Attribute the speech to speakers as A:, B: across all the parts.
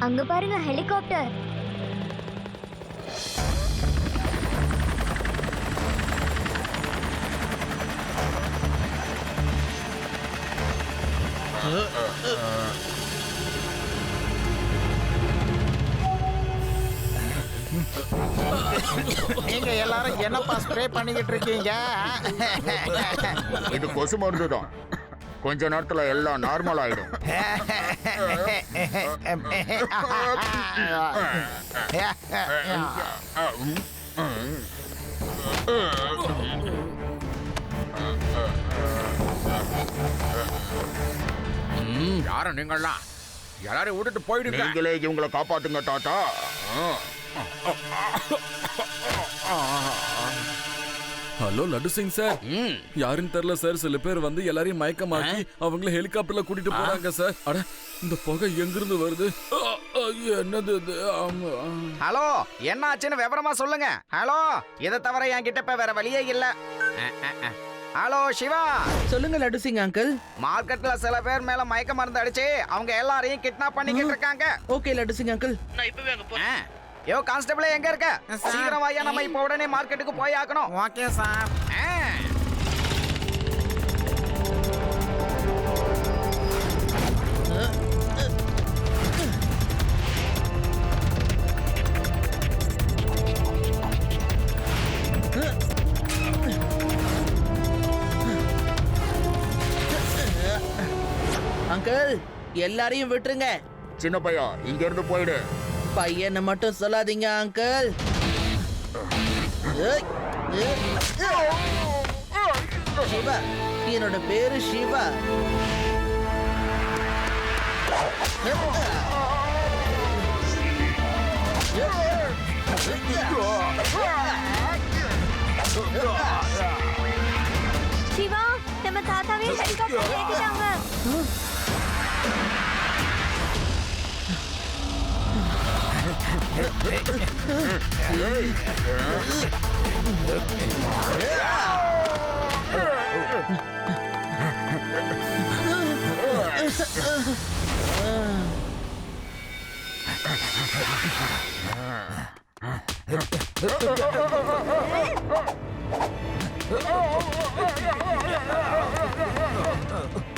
A: அங்க பாருங்க ஹெலிகாப்டர்.
B: நீங்க எல்லாரும் என்னப்பா ஸ்ப்ரே பண்ணிக்கிட்டு இருக்கீங்க?
C: இது கொசு மருந்து தான். கொஞ்ச நேரத்துல எல்லாம் நார்மல் ஆயிடும்.
D: யாரும் நீங்களாம் எல்லாரையும் விட்டுட்டு போயிடுங்க.
C: நீங்களே இவங்களை காப்பாத்துங்க தாத்தா.
E: Hello laddu Singh sir. யாருன்னு தெரியல சார், சில பேர் வந்து எல்லாரையும் மயக்கமாக்கி அவங்கள ஹெலிகாப்டர்ல கூட்டிட்டு போறாங்க சார். அட இந்த புகை எங்கிருந்து வருது? என்னது இது?
B: ஹலோ, என்ன ஆச்சுன்னு விவரமா சொல்லுங்க. ஹலோ, இதை தவிர என்கிட்ட இப்ப வேற வழியே இல்ல. ஹலோ சிவா.
F: சொல்லுங்க லட்டு சிங் அங்கிள்.
B: மார்க்கெட்ல சில பேர் மேல மயக்க மருந்து அடிச்சு அவங்க எல்லாரையும் கிட்னாப் பண்ணிக்கிட்டு இருக்காங்க.
F: ஓகே லட்டு சிங் அங்கிள், நான் இப்பவே அங்க போறேன்.
B: யோ கான்ஸ்டபிள், எங்க இருக்க? சீக்கிரம் வாயா, நம்ம இப்ப உடனே மார்க்கெட்டுக்கு போய் ஆகணும். Okay sir.
F: அங்கிள், எல்லாரையும் விட்டுருங்க.
C: சின்ன பையா, இங்க இருந்து போயிடு.
F: பையனை மட்டும் சொல்லாதீங்க அங்கிள். சிவா, என்னோட பேரு சிவா.
A: சிவா, நம்ம தாத்தாவே ஹெலிகாப்டர் ஏத்திட்டாங்க.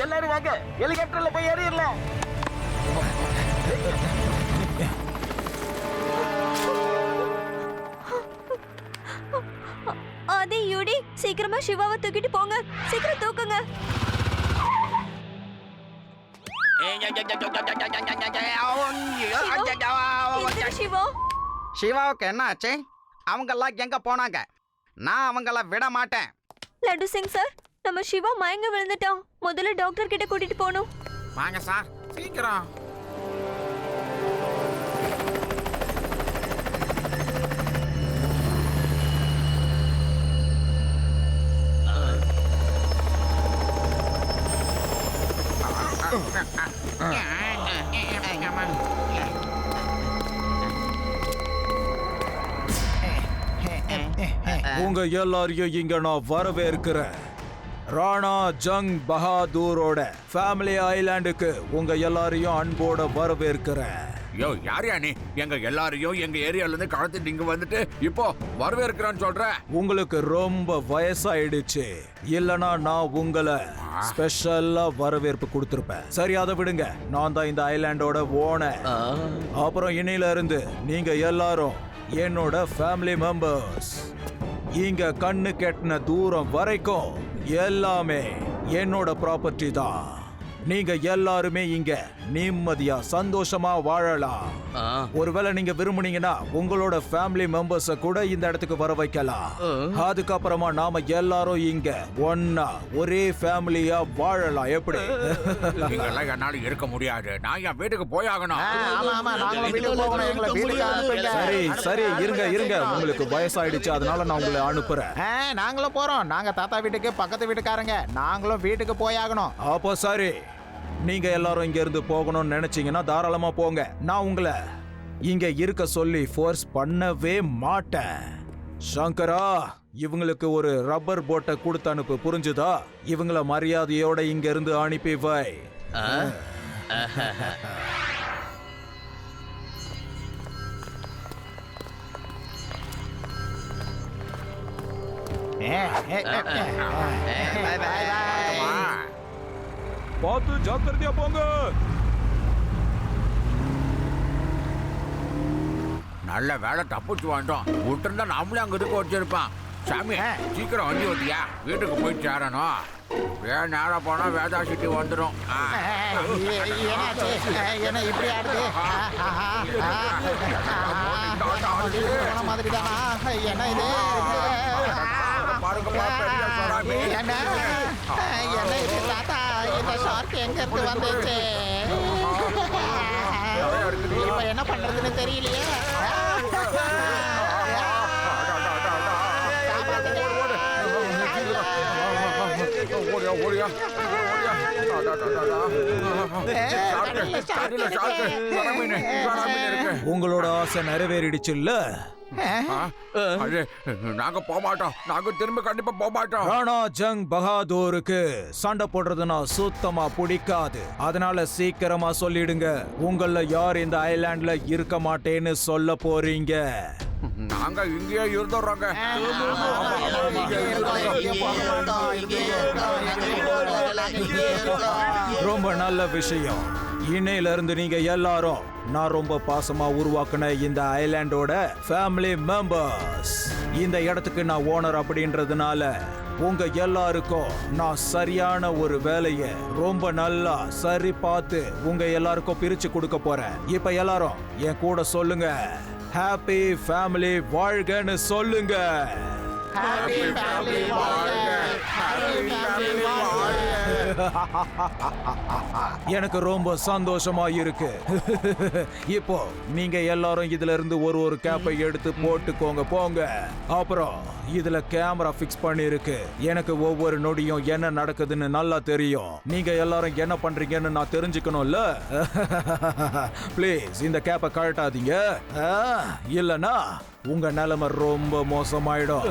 B: எல்லாரும் வாங்க, ஹெலிகாப்டர்ல போய் ஏறிடலாம்.
A: அதே யூடி, சீக்கிரமா சிவாவை தூக்கிட்டு போங்க. சீக்கிரம் தூக்குங்க. சிவா,
B: சிவாவுக்கு என்ன ஆச்சு? அவங்கெல்லாம் எங்க போனாங்க? நான் அவங்கள விட மாட்டேன்.
A: லட்டு சிங் சார், நம்ம சிவா மயங்க விழுந்துட்டான். முதல்ல டாக்டர் கிட்ட கூட்டிட்டு போகணும்.
B: வாங்க சார், சீக்கிரம்.
G: உங்க எல்லாரையும் இங்க நான் வரவேற்கிறேன். ராணா ஜங் பஹாதூரோட ஃபேமிலி ஐலாண்டுக்கு உங்க எல்லாரையும் அன்போட வரவேற்கிறேன்.
D: யோ, யாரையா நீ? எங்க எல்லாரையும் எங்க ஏரியால இருந்து கடத்திட்டு இங்க வந்துட்டு இப்போ வரவேற்கிறான்னு சொல்ற?
G: உங்களுக்கு ரொம்ப வயசாயிடுச்சு, இல்லனா நான் உங்களை ஸ்பெஷலா வரவேற்பு கொடுத்திருப்பேன். சரி, அதை விடுங்க. நான் தான் இந்த ஐலாண்டோட ஓனர். அப்புறம் இன்னையில இருந்து நீங்க எல்லாரும் என்னோட ஃபேமிலி மெம்பர்ஸ். இங்க கண்ணு கெட்டின தூரம் வரைக்கும் எல்லாமே என்னோட ப்ராப்பர்ட்டி தான். நீங்க எல்லாருமே இங்க நிம்மதியா சந்தோஷமா வாழலாம். ஒருவேளை நீங்க விரும்புனீங்கன்னா உங்களோட ஃபேமிலி மெம்பர்ஸ கூட இந்த இடத்துக்கு வர வைக்கலாம். அதுக்கப்புறமா நாம எல்லாரும் இங்க ஒன்னா ஒரே ஃபேமிலியா வாழலாம். எப்படி?
D: நீங்கெல்லாம் என்னால இருக்க முடியாது. நான் என் வீட்டுக்கு போய் ஆகணும்.
G: சரி சரி, இருங்க. உங்களுக்கு வயசாயிடுச்சு, அதனால நான் உங்களை அனுப்புறேன்.
B: நாங்களும் போறோம். நாங்க தாத்தா வீட்டுக்கு பக்கத்து வீட்டுக்காரங்க. நாங்களும் வீட்டுக்கு போய் ஆகணும்.
G: அப்போ சரி, நீங்க எல்லாரும் இங்க இருந்து போகணும்னு நினைச்சீங்கன்னா தாராளமா போங்க. நான் உங்களை இங்க இருக்க சொல்லி ஃபோர்ஸ் பண்ணவே மாட்டேன். சங்கரா, இவங்களுக்கு ஒரு ரப்பர் போட்டை கொடுத்து அனுப்பு, புரிஞ்சுதா? இவங்கள மரியாதையோட இங்க இருந்து அனுப்பி வை. பார்த்து ஜாக்கிரதையா போங்க.
D: நல்ல வேலை தப்பிச்சு வந்துட்டோம். விட்டுருந்தா நம்மளே அங்க இருக்க வச்சிருப்பான். சாமி சீக்கிரம் வண்டி ஓட்டியா, வீட்டுக்கு போய் சேரணும். ஏன் நேரம் போனா வேதா சிட்டி வந்துடும்.
H: என்ன இப்படி ஆடுது? மாதிரி தானா? என்ன இது? என்ன இது தாத்தா? இந்த ஷார்க் எங்க இருந்து வந்துச்சு? இப்ப என்ன பண்றதுன்னு தெரியலையே.
G: உங்களோட ஆசை நிறைவேறிடுச்சுல்ல?
D: நாங்க போக மாட்டோம். நாங்க திரும்ப கண்டிப்பா போக மாட்டோம்.
G: ராணா ஜங் பகாதூருக்கு சண்டை போடுறதுனா சுத்தமா பிடிக்காது. அதனால சீக்கிரமா சொல்லிடுங்க, உங்கள யார் இந்த ஐலாண்ட்ல இருக்க மாட்டேன்னு சொல்ல போறீங்க?
D: நாங்க இங்கேயே இருந்துடுறோங்க.
G: ரொம்ப நல்ல விஷயம். இன்னையில இருந்து நீங்க எல்லாரும் நான் ரொம்ப பாசமா உருவாக்குன இந்த ஐலாண்டோட ஃபேமிலி மெம்பர்ஸ். இந்த இடத்துக்கு நான் ஓனர் அப்படின்றதுனால உங்க எல்லாருக்கும் நான் சரியான ஒரு வேலையை ரொம்ப நல்லா சரி பார்த்து உங்க எல்லாருக்கும் பிரிச்சு கொடுக்க போறேன். இப்ப எல்லாரும் என் கூட சொல்லுங்க, ஹாப்பி ஃபேமிலி வாழ்கன்னு சொல்லுங்க. எனக்கு ரொம்ப சந்தோஷமா இருக்கு. இப்போ நீங்க எல்லாரும் இதுல இருந்து ஒரு கேப்பை எடுத்து போட்டுக்கோங்க போங்க. அப்புறம் இதுல கேமரா பிக்ஸ் பண்ணி இருக்கு. எனக்கு ஒவ்வொரு நொடியும் என்ன நடக்குதுன்னு நல்லா தெரியும். நீங்க எல்லாரும் என்ன பண்றீங்கன்னு நான் தெரிஞ்சுக்கணும்ல. ப்ளீஸ் இந்த கேப்பை கழட்டாதீங்க, இல்லனா உங்க நிலைமை ரொம்ப மோசமாயிடும்.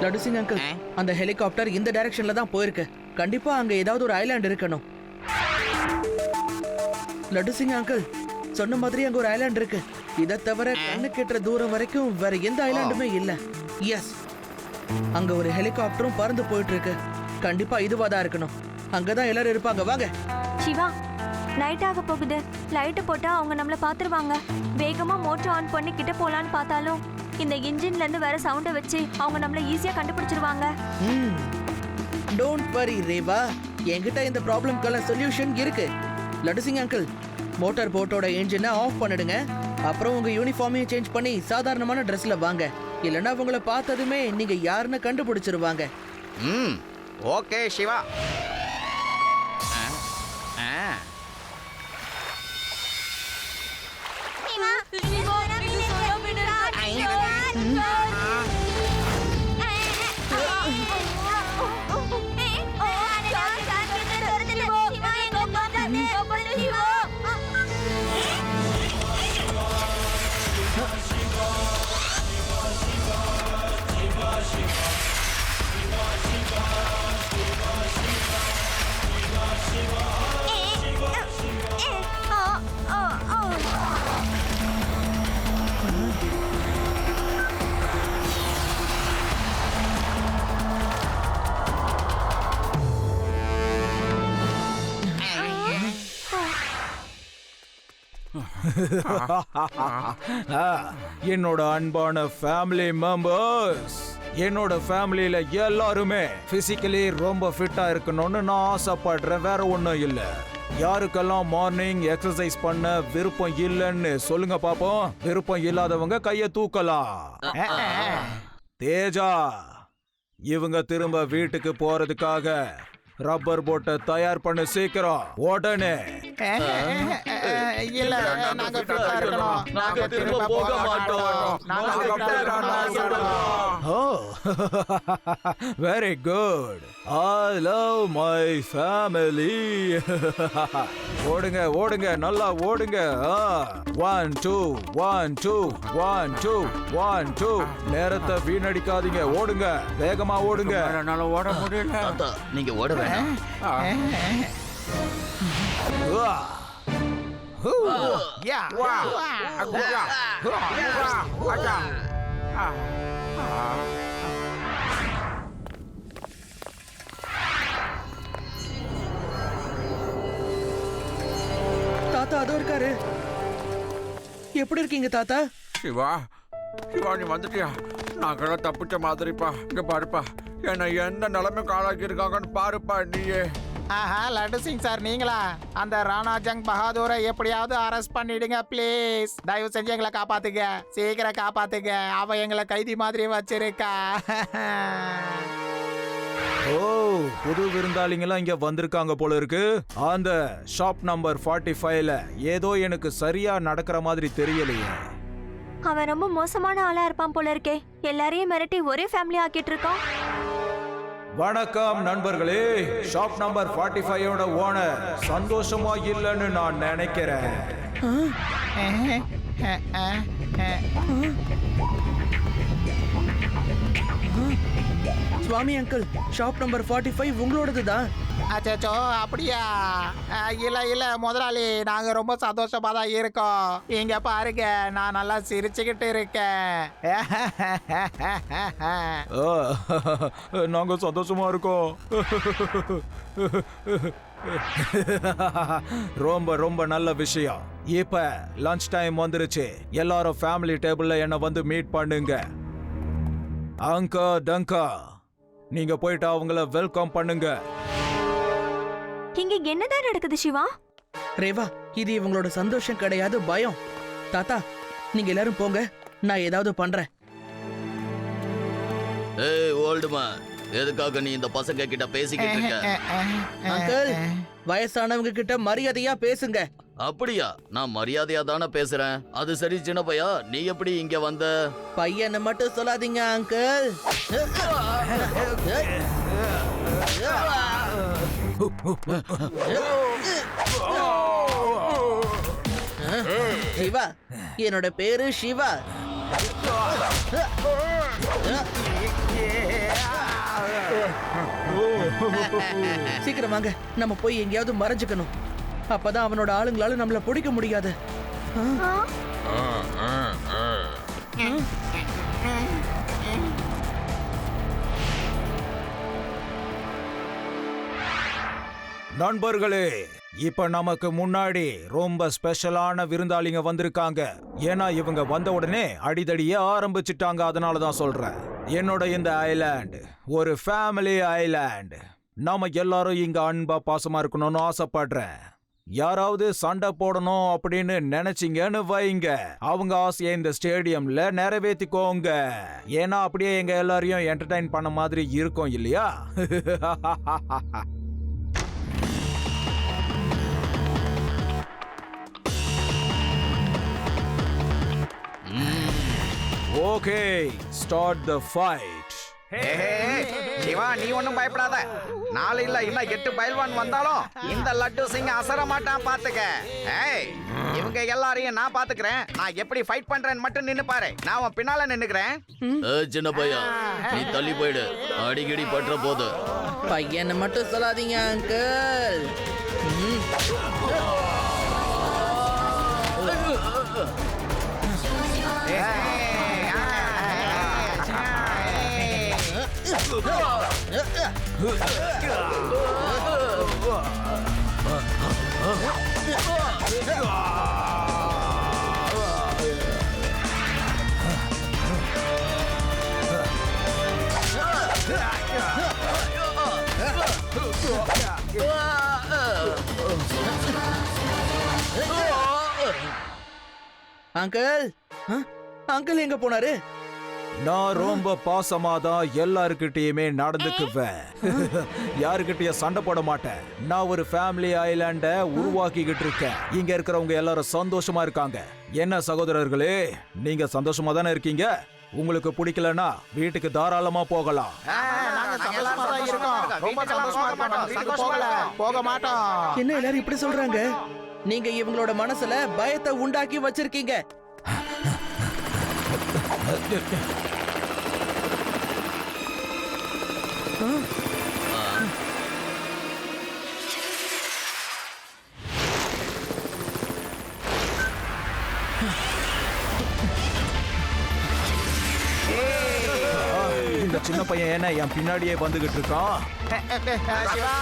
F: லட்டு சிங் அங்கிள், அந்த ஹெலிகாப்டர் இந்த டைரக்ஷன்ல தான் போயிருக்கு. கண்டிப்பா அங்க ஏதாவது ஒரு ஐலாண்ட் இருக்கணும். லட்டு சிங் அங்கிள் சொன்ன மாதிரி அங்க ஒரு ஐலாண்ட் இருக்கு. இதை தவிர கண்ணு கெட்டுற தூரம் வரைக்கும் வேற எந்த ஐலாண்டுமே இல்ல. எஸ், அங்க ஒரு ஹெலிகாப்டரும் பறந்து போயிட்டு இருக்கு. கண்டிப்பா இதுவா தான் இருக்கணும். அங்கதான் எல்லாரும் இருப்பாங்க. வாங்க
A: சிவா, நைட் ஆக போகுது. லைட் போட்டா அவங்க நம்மள பாத்துருவாங்க. வேகமா மோட்டர் ஆன் பண்ணி கிட்ட போலான்னு பார்த்தாலும் இந்த இன்ஜின்ல இருந்து வேற சவுண்ட வச்சு அவங்க நம்மள ஈஸியா கண்டுபிடிச்சிருவாங்க.
F: டோன்ட் வரி ரேவா, என்கிட்ட இந்த ப்ராப்ளம்க்கான சொல்யூஷன் இருக்கு. லட்டு சிங் அங்கிள், மோட்டார் போட்டோட என்ஜினை ஆஃப் பண்ணிடுங்க. அப்புறம் உங்க யூனிஃபார்மையும் சேஞ்ச் பண்ணி சாதாரணமான ட்ரெஸ்ல வாங்க. இல்லைன்னா உங்களை பார்த்ததுமே நீங்க யாருன்னு கண்டுபிடிச்சிருவாங்க.
B: ஓகே சிவா.
G: என்னோட அன்பான ஃபேமிலி மெம்பர்ஸ், என்னோட ஃபேமிலியில எல்லாருமே பிசிக்கலி ரொம்ப ஃபிட்டா இருக்கணும்னு நான் ஆசைப்படுறேன். வேற ஒண்ணும் இல்ல. யாருக்கெல்லாம் மார்னிங் எக்ஸசைஸ் பண்ண விருப்பம் இல்லைன்னு சொல்லுங்க பாப்போம். விருப்பம் இல்லாதவங்க கைய தூக்கலாம். தேஜா, இவங்க திரும்ப வீட்டுக்கு போறதுக்காக ரப்பர் போட்டை தயார் பண்ணு சீக்கிரம் உடனே.
H: இல்ல நாங்க ஃபிட்டா இருக்கணும். நாங்க திரும்ப போக மாட்டோம். நாங்க ஃபிட்டா இருக்கணும்.
G: Oh very good. I love my family. ஓடுங்க ஓடுங்க நல்லா ஓடுங்க. 1 2 1 2 1 2 1 2. நேரத்தை வீணடிக்காதீங்க, ஓடுங்க வேகமா ஓடுங்க.
D: என்னால ஓட முடியல.
B: தாத்தா நீங்க ஓட வேண்டாம்.
H: யா
D: வா அகுயா அச்சா.
F: தாத்தா அதோ இருக்காரு. எப்படி இருக்கீங்க தாத்தா?
D: சிவா சிவா நீ வந்துட்டியா? நாங்களாம் தப்பிச்ச மாதிரிப்பா. இங்க பாருப்பா, என்ன எந்த நிலைமை காலாக்கி இருக்காங்கன்னு பாருப்பா நீயே.
H: ஆஹா லட்டு சிங் சார் நீங்களா? அந்த ராணா ஜங் பஹாதூரை எப்படியாவது அரெஸ்ட் பண்ணிடுங்க ப்ளீஸ். தயவு செஞ்சு எங்களை காப்பாத்துங்க, சீக்கிரம் காப்பாத்துங்க. அவ எங்களை கைதி மாதிரி வச்சிருக்கா.
G: ஓ புது விருந்தாளிங்கெல்லாம் இங்க வந்திருக்காங்க போல இருக்கு. அந்த ஷாப் நம்பர் 45ல ஏதோ எனக்கு சரியா நடக்கிற மாதிரி தெரியலையே.
A: அவன் ரொம்ப மோசமான ஆளா இருப்பான் போல இருக்கே. எல்லாரையும் மிரட்டி ஒரே ஃபேமிலி ஆக்கிட்டு இருக்கான்.
G: வணக்கம் நண்பர்களே. ஷாப் நம்பர் 45ஓட ஓனர் சந்தோஷமா இல்லைன்னு நான் நினைக்கிறேன்.
F: சுவாமி அங்கிள், ஷாப் நம்பர் 45 உங்களோடது தான்.
H: அச்சோ அப்படியா? இல்ல இல்ல முதலாளி, நாங்க ரொம்ப சந்தோஷமா தான் இருக்கோம். இங்க பாருங்க, நான் நல்லா சிரிச்சுக்கிட்டு இருக்கேன்.
G: நாங்க சந்தோஷமா இருக்கோம். ரொம்ப ரொம்ப நல்ல விஷயம். இப்ப லஞ்ச் டைம் வந்துருச்சு. எல்லாரும் ஃபேமிலி டேபிள்ல என்ன வந்து மீட் பண்ணுங்க. அங்கா டங்கா, நீங்க போயிட்டு அவங்கள வெல்கம் பண்ணுங்க.
A: இங்க என்னதான் நடக்குது சிவா?
F: ரேவா, இது இவங்களோட சந்தோஷம் கிடையாது, பயம். தாத்தா நீங்க எல்லாரும் போங்க, நான் ஏதாவது பண்றேன்.
I: ஏய் ஓல்டு மேன், எதுக்காக நீ இந்த பசங்க கிட்ட பேசிக்கிட்டு இருக்க?
F: அங்கிள், வயசானவங்க கிட்ட மரியாதையா பேசுங்க.
I: அப்படியா? நான் மரியாதையா தானே பேசுறேன். அது சரி சின்ன பையா, நீ எப்படி இங்க வந்த?
F: பையனை மட்டும் சொல்லாதீங்க அங்கிள். சிவா, என்னோட பேரு சிவா. சீக்கிரம் வாங்க, நம்ம போய் எங்கேயாவது மறைஞ்சுக்கணும். அப்பதான் அவனோட ஆளுங்களால நம்மள பிடிக்க முடியாது.
G: நண்பர்களே, இப்ப நமக்கு முன்னாடி ரொம்ப ஸ்பெஷலான விருந்தாளிங்க வந்திருக்காங்க. ஏன்னா இவங்க வந்த உடனே அடிதடியே ஆரம்பிச்சிட்டாங்க. அதனாலதான் சொல்றேன், என்னோட இந்த ஐலாண்ட் ஒரு ஃபேமிலி ஐலாண்ட். நாம எல்லாரும் இங்க அன்பா பாசமா இருக்கணும்னு ஆசைப்படுறேன். யாராவது சண்டை போடணும் அப்படின்னு நினைச்சீங்கன்னு வைங்க, அவங்க ஆசையை இந்த ஸ்டேடியம்ல நிறைவேற்றிக்கோங்க. ஏன்னா அப்படியே எங்க எல்லாரையும் என்டர்டைன் பண்ண மாதிரி இருக்கும் இல்லையா? Okay, start the fight.
B: Siva நீ ஒண்ணும் பயப்படாத. 4 இல்ல இன்னும் 8 பைல்வான் வந்தாலும் இந்த லட்டு சிங் அசர மாட்டான் பாத்துக்க. ஏய், இவங்க எல்லாரையும் நான் பாத்துக்கிறேன். நான் எப்படி ஃபைட் பண்றேன்னு மட்டும் நின்னு பாரு. நான் உன் பின்னால நின்னுக்கிறேன்.
I: சின்ன பையா, நீ தள்ளி போயிடு, அடிக்கடி பற்ற போது.
F: பையனை மட்டும் சொல்லாதீங்க அங்கிள். அங்கிள், அங்கிள் எங்க போனாரு?
G: நான் ரொம்ப பாசமா தான் எல்லாருக்கிட்டயுமே நடந்துக்குவேன். யாருக்கிட்டயும் சண்டை போட மாட்டேன். நான் ஒரு ஃபேமிலி ஐலாண்ட உருவாக்கிக்கிட்டு இருக்கேன். இங்க இருக்கிறவங்க எல்லாரும் சந்தோஷமா இருக்காங்க. என்ன சகோதரர்களே, நீங்க சந்தோஷமா தானே இருக்கீங்க? உங்களுக்கு பிடிக்கலன்னா வீட்டுக்கு தாராளமா போகலாம்.
H: நாங்க சந்தோஷமா தான் இருக்கோம். ரொம்ப சந்தோஷமா இருக்கோம். நாங்க வீட்டுக்கு போக மாட்டோம்.
F: என்ன எல்லாரும் இப்படி சொல்றாங்க? நீங்க இவங்களோட மனசுல பயத்தை உண்டாக்கி வச்சிருக்கீங்க.
G: இந்த சின்ன பையன் என்ன என் பின்னாடியே வந்துகிட்டு இருக்கான்?
H: சிவா,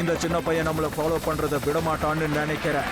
G: இந்த சின்ன பையன் நம்மள ஃபாலோ பண்றத விட மாட்டான்னு நினைக்கிறேன்.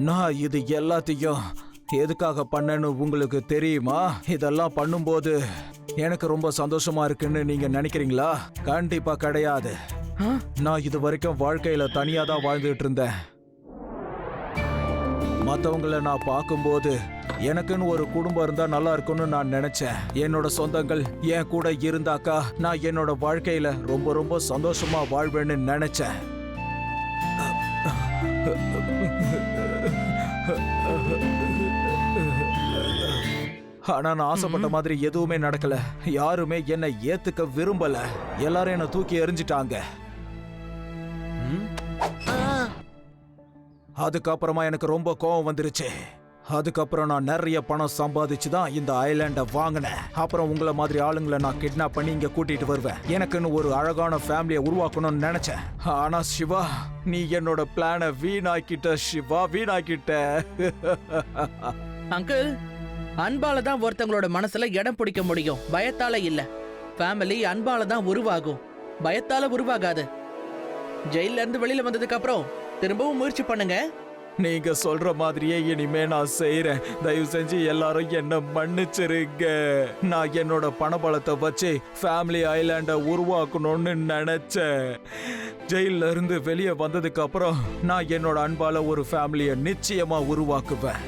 G: நான் இது எல்லாத்தையும் எதுக்காக பண்ணேன்னு உங்களுக்கு தெரியுமா? இதெல்லாம் பண்ணும்போது எனக்கு ரொம்ப சந்தோஷமா இருக்குன்னு நீங்க நினைக்கிறீங்களா? கண்டிப்பா கிடையாது. நான் இது வரைக்கும் வாழ்க்கையில தனியா தான் வாழ்ந்துட்டு இருந்தேன். மத்தவங்கள நான் பார்க்கும்போது எனக்குன்னு ஒரு குடும்பம் இருந்தா நல்லா இருக்கும்னு நான் நினைச்சேன். என்னோட சொந்தங்கள் என் கூட இருந்தாக்கா நான் என்னோட வாழ்க்கையில ரொம்ப ரொம்ப சந்தோஷமா வாழ்வேன்னு நினைச்சேன். ஆனா நான் ஆசைப்பட்ட மாதிரி எதுவுமே நடக்கல. யாருமே என்னை ஏத்துக்க விரும்பல. எல்லாரும் என்ன தூக்கி எறிஞ்சிட்டாங்க. அதுக்கப்புறமா எனக்கு ரொம்ப கோவம் வந்துருச்சு. அதுக்கப்புறம் நான் நிறைய பணம் சம்பாதிச்சு தான் இந்த ஐலாண்ட வாங்கினேன். அப்புறம் உங்களை மாதிரி ஆளுங்களை நான் கிட்னாப் பண்ணி இங்க கூட்டிட்டு வருவேன். எனக்குன்னு ஒரு அழகான ஃபேமிலியை உருவாக்கணும்னு நினைச்சேன். ஆனா சிவா, நீ என்னோட பிளானை வீணாக்கிட்ட. சிவா, வீணாக்கிட்ட.
F: அங்கிள், அன்பால தான் ஒருத்தங்களோட மனசுல இடம் பிடிக்க முடியும், பயத்தால இல்ல. ஃபேமிலி அன்பால தான் உருவாகும், பயத்தால உருவாகாது. ஜெயில இருந்து வெளியில வந்ததுக்கு அப்புறம் திரும்பவும் முயற்சி பண்ணுங்க.
G: நீங்க சொல்ற மாதிரியே இனிமே நான் செய்யறேன். தயவு செஞ்சு எல்லாரும் என்ன மன்னிச்சிருங்க. நான் என்னோட பணபலத்தை வச்சு ஃபேமிலி ஐலாண்ட உருவாக்கணும்னு நினைச்சேன். ஜெயில இருந்து வெளியே வந்ததுக்கு அப்புறம் நான் என்னோட அன்பால ஒரு ஃபேமிலியை நிச்சயமா உருவாக்குவேன்.